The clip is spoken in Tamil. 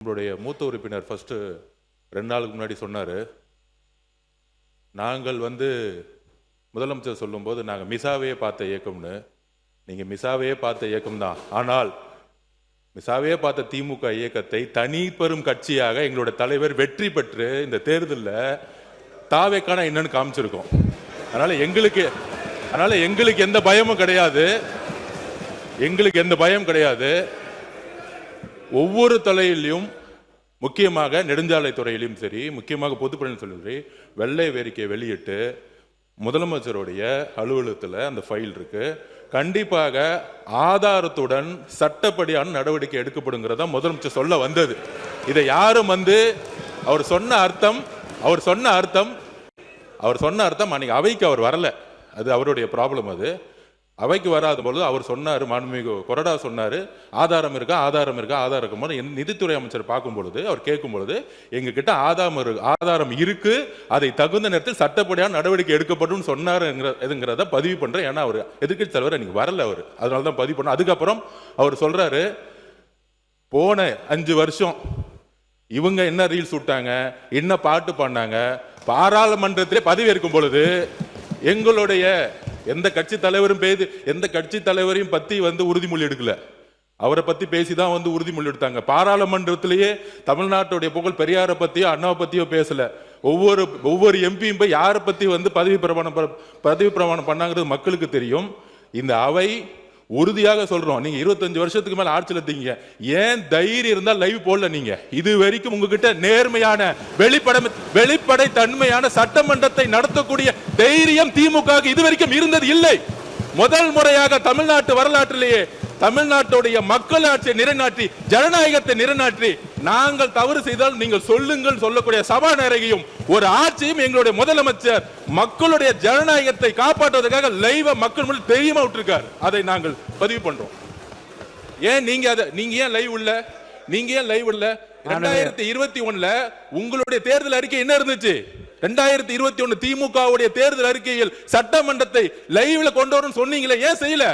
நம்மளுடைய மூத்த உறுப்பினர் ஃபர்ஸ்ட் 2 நாளுக்கு முன்னாடி சொன்னார், நாங்கள் முதலமைச்சர் சொல்லும்போது நாங்கள் மிசாவையே பார்த்த இயக்கம்னு. நீங்கள் மிசாவையே பார்த்த இயக்கம் தான், ஆனால் மிசாவையே பார்த்த திமுக இயக்கத்தை தனி பெரும் கட்சியாக எங்களோட தலைவர் வெற்றி பெற்று இந்த தேர்தலில் தாவேக்கான என்னன்னு காமிச்சிருக்கோம். அதனால எங்களுக்கு எந்த பயமும் கிடையாது. எங்களுக்கு எந்த பயம் கிடையாது. ஒவ்வொரு தலையிலும், முக்கியமாக நெடுஞ்சாலை துறையிலும் சரி, முக்கியமாக பொதுப்பணின்னு சொல்லி வெள்ளை வேறிக்கை வெளியிட்டு முதலமைச்சருடைய அலுவலகத்தில் அந்த ஃபைல் இருக்கு. கண்டிப்பாக ஆதாரத்துடன் சட்டப்படியான நடவடிக்கை எடுக்கப்படுங்கிறதா முதலமைச்சர் சொல்ல வந்தது. இதை யாரும் அவர் சொன்ன அர்த்தம் அன்னைக்கு அவைக்கு அவர் வரல. அது அவருடைய ப்ராப்ளம். அது அவைக்கு வராத பொழுது அவர் சொன்னார், மாண்புமிகு கொறடா சொன்னார், ஆதாரம் இருக்கா. நிதித்துறை அமைச்சர் பார்க்கும் பொழுது, அவர் கேட்கும் பொழுது, எங்ககிட்ட ஆதாரம் இருக்கு, அதை தகுந்த நேரத்தில் சட்டப்படியான நடவடிக்கை எடுக்கப்படும் சொன்னாருங்கிறத பதிவு பண்றேன். ஏன்னா அவர் எதிர்க்கட்சி தலைவர் இன்னைக்கு வரல, அவர் அதனால தான் பதிவு பண்ண. அதுக்கப்புறம் அவர் சொல்றாரு, போன 5 வருஷம் இவங்க என்ன ரீல்ஸ் விட்டாங்க, என்ன பாட்டு பண்ணாங்க, பாராளுமன்றத்திலே பதவி இருக்கும் பொழுது எங்களுடைய எந்த கட்சி தலைவரையும் பத்தி உறுதிமொழி எடுக்கல. அவரை பத்தி பேசிதான் உறுதிமொழி எடுத்தாங்க. பாராளுமன்றத்திலேயே தமிழ்நாட்டுடைய புகழ் பெரியாரை பத்தியோ அண்ணாவை பத்தியோ பேசல. ஒவ்வொரு எம்பியும் போய் யாரை பத்தி பதவி பிரமாணம் பண்ணாங்கிறது மக்களுக்கு தெரியும். இந்த அவை உறுதியாக சொல்றோம், நீங்க 25 வருஷத்துக்கு மேல ஆட்சியில் இருக்கீங்க, ஏன் தைரியம் இருந்தா லைவ் போடல? நீங்க இது வரைக்கும் உங்ககிட்ட நேர்மையான வெளிப்படை தன்மையான சட்டமன்றத்தை நடத்தக்கூடிய தைரியம் திமுக இது வரைக்கும் இருந்தது இல்லை. முதல் முறையாக தமிழ்நாட்டு வரலாற்றிலேயே தமிழ்நாட்டுடைய மக்கள் ஆட்சியை நிலைநாட்டி, ஜனநாயகத்தை நிலைநாட்டி, நாங்கள் தவறு செய்தால் நீங்கள் சொல்லுங்கள் சொல்லக்கூடிய சபாநாயகியும் ஒரு ஆட்சியும் எங்களுடைய முதலமைச்சர் மக்களுடைய ஜனநாயகத்தை காப்பாற்றுவதற்காக லைவ் மக்கள் முன் தெரியுமா விட்டுருக்கார். அதை நாங்கள் பதிவு பண்றோம். ஏன் நீங்க ஏன் லைவ் இல்ல? 2021 உங்களுடைய தேர்தல் அறிக்கை என்ன இருந்துச்சு? 2021 திமுகவுடைய தேர்தல் அறிக்கையில் சட்டமன்றத்தை லைவ்ல கொண்டு வரணும்னு சொன்னீங்களே, ஏன் செய்யல?